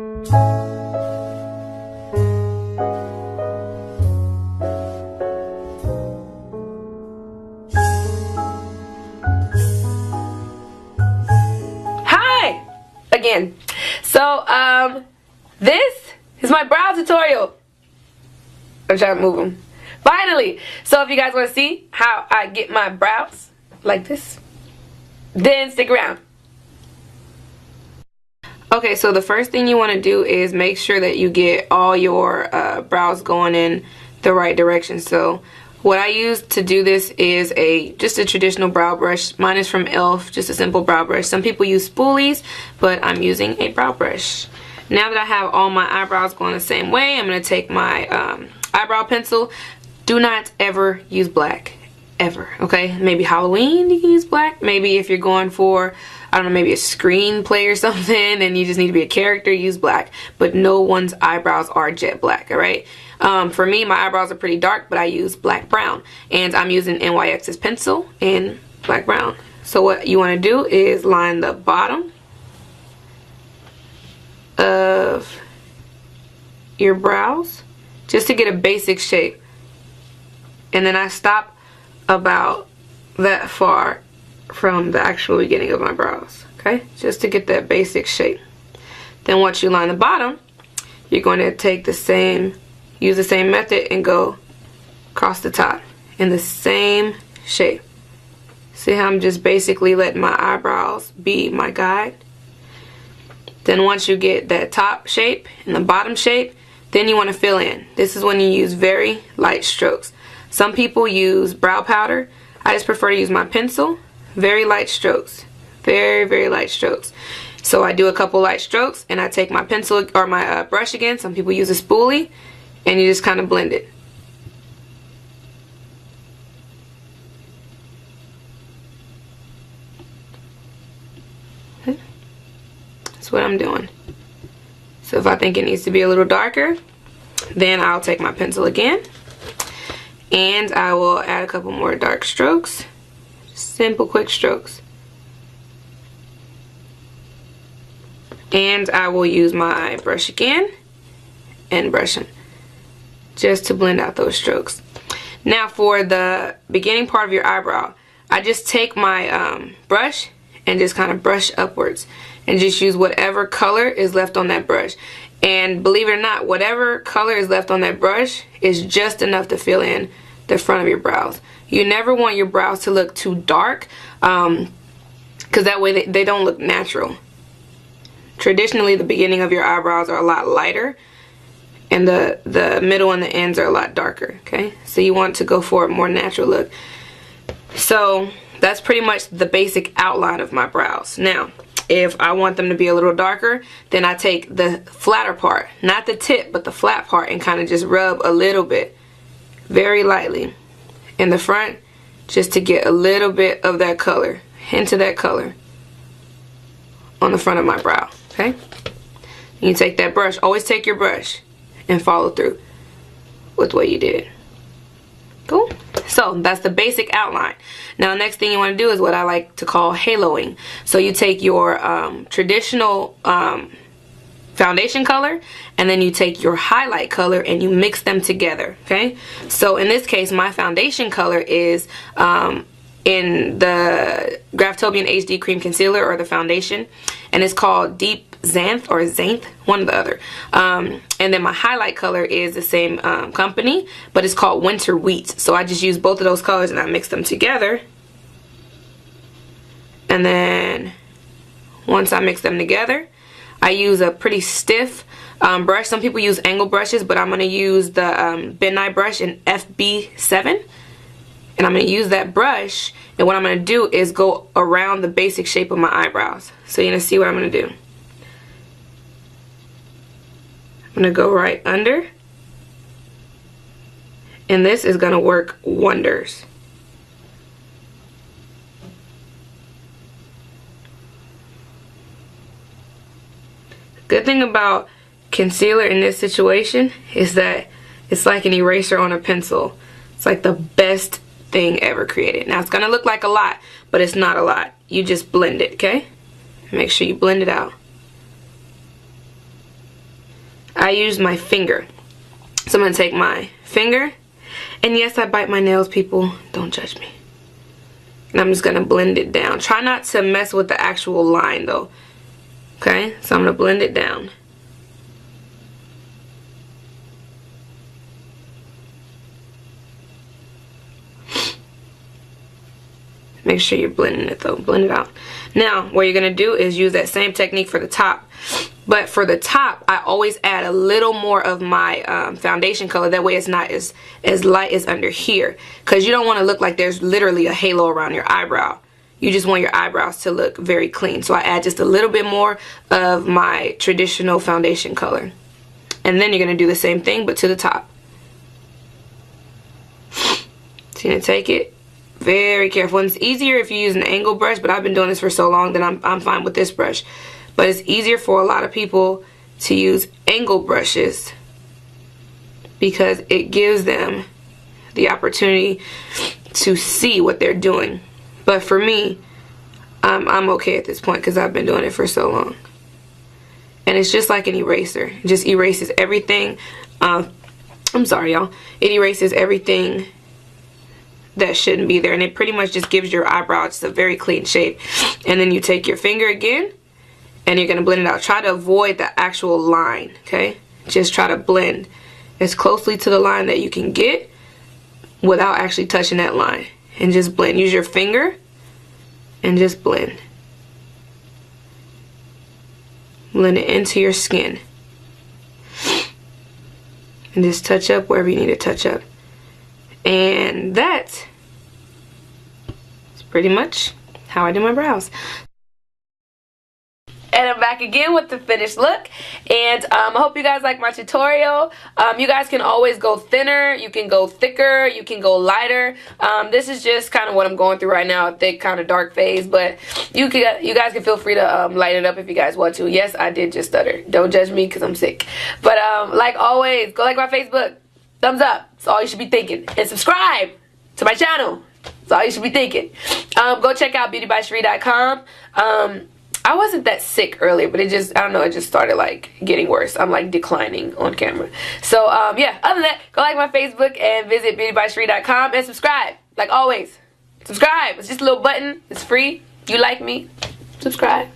Hi again. So this is my brow tutorial. I'm trying to move them. Finally. So if you guys want to see how I get my brows like this, then stick around. Okay, so the first thing you want to do is make sure that you get all your brows going in the right direction. So what I use to do this is just a traditional brow brush. Mine is from e.l.f., just a simple brow brush. Some people use spoolies, but I'm using a brow brush. Now that I have all my eyebrows going the same way, I'm going to take my eyebrow pencil. Do not ever use black. Ever, okay? Maybe Halloween you can use black. Maybe if you're going for, I don't know, maybe a screenplay or something and you just need to be a character, use black. But no one's eyebrows are jet black, alright? For me, my eyebrows are pretty dark, but I use black brown. And I'm using NYX's pencil in black brown. So what you want to do is line the bottom of your brows just to get a basic shape. And then I stop about that far from the actual beginning of my brows, okay, just to get that basic shape. Then once you line the bottom, you're going to take the same, use the same method and go across the top in the same shape. See how I'm just basically letting my eyebrows be my guide? Then once you get that top shape and the bottom shape, then you want to fill in. This is when you use very light strokes. Some people use brow powder. I just prefer to use my pencil. Very light strokes. Very, very light strokes. So I do a couple light strokes and I take my pencil or my brush again. Some people use a spoolie and you just kind of blend it. That's what I'm doing. So if I think it needs to be a little darker, then I'll take my pencil again. And I will add a couple more dark strokes. Simple, quick strokes. And I will use my brush again and brush them just to blend out those strokes. Now for the beginning part of your eyebrow, I just take my brush and just kind of brush upwards and just use whatever color is left on that brush. And believe it or not, whatever color is left on that brush is just enough to fill in the front of your brows. You never want your brows to look too dark because that way they don't look natural. Traditionally, the beginning of your eyebrows are a lot lighter and the middle and the ends are a lot darker, okay? So you want to go for a more natural look. So that's pretty much the basic outline of my brows. Now, if I want them to be a little darker, then I take the flatter part, not the tip, but the flat part, and kind of just rub a little bit, very lightly, in the front, just to get a little bit of that color, hint of that color, on the front of my brow, okay? You take that brush, always take your brush, and follow through with what you did. Cool? So that's the basic outline. Now next thing you want to do is what I like to call haloing. So you take your traditional foundation color and then you take your highlight color and you mix them together, okay? So in this case my foundation color is in the Graftobian HD Cream Concealer, or the foundation, and it's called Deep Xanth or Xanth, one or the other. And then my highlight color is the same company, but it's called Winter Wheat. So I just use both of those colors and I mix them together. And then once I mix them together, I use a pretty stiff brush. Some people use angle brushes, but I'm going to use the Benign brush in FB7. And I'm going to use that brush, and what I'm going to do is go around the basic shape of my eyebrows. So you're going to see what I'm going to do. I'm going to go right under, and this is going to work wonders. Good thing about concealer in this situation is that it's like an eraser on a pencil. It's like the best thing ever created. Now it's gonna look like a lot, but it's not a lot. You just blend it, okay? Make sure you blend it out. I use my finger. So I'm going to take my finger, and yes, I bite my nails, people. Don't judge me. And I'm just going to blend it down. Try not to mess with the actual line though. Okay, so I'm going to blend it down. Make sure you're blending it though. Blend it out. Now, what you're going to do is use that same technique for the top. But for the top, I always add a little more of my foundation color. That way it's not as light as under here. Because you don't want to look like there's literally a halo around your eyebrow. You just want your eyebrows to look very clean. So I add just a little bit more of my traditional foundation color. And then you're going to do the same thing, but to the top. So you're going to take it. Very careful. And it's easier if you use an angle brush, but I've been doing this for so long that I'm fine with this brush. But it's easier for a lot of people to use angle brushes because it gives them the opportunity to see what they're doing. But for me, I'm okay at this point because I've been doing it for so long. And it's just like an eraser. It just erases everything. I'm sorry, y'all. It erases everything that shouldn't be there, and it pretty much just gives your eyebrow just a very clean shape. And then you take your finger again and you're going to blend it out. Try to avoid the actual line, okay? Just try to blend as closely to the line that you can get without actually touching that line, and just blend. Use your finger and just blend it into your skin, and just touch up wherever you need to touch up. And that is pretty much how I do my brows. And I'm back again with the finished look, and I hope you guys like my tutorial. You guys can always go thinner, you can go thicker, you can go lighter. This is just kind of what I'm going through right now, a thick kind of dark phase, but you guys can feel free to lighten it up if you guys want to. Yes, I did just stutter. Don't judge me because I'm sick. But like always, go like my Facebook. Thumbs up. That's all you should be thinking. And subscribe to my channel. That's all you should be thinking. Go check out beautybycherie.com. I wasn't that sick earlier, but it just, I don't know, it just started like getting worse. I'm like declining on camera. So yeah, other than that, go like my Facebook and visit beautybycherie.com and subscribe. Like always, subscribe. It's just a little button. It's free. You like me, subscribe.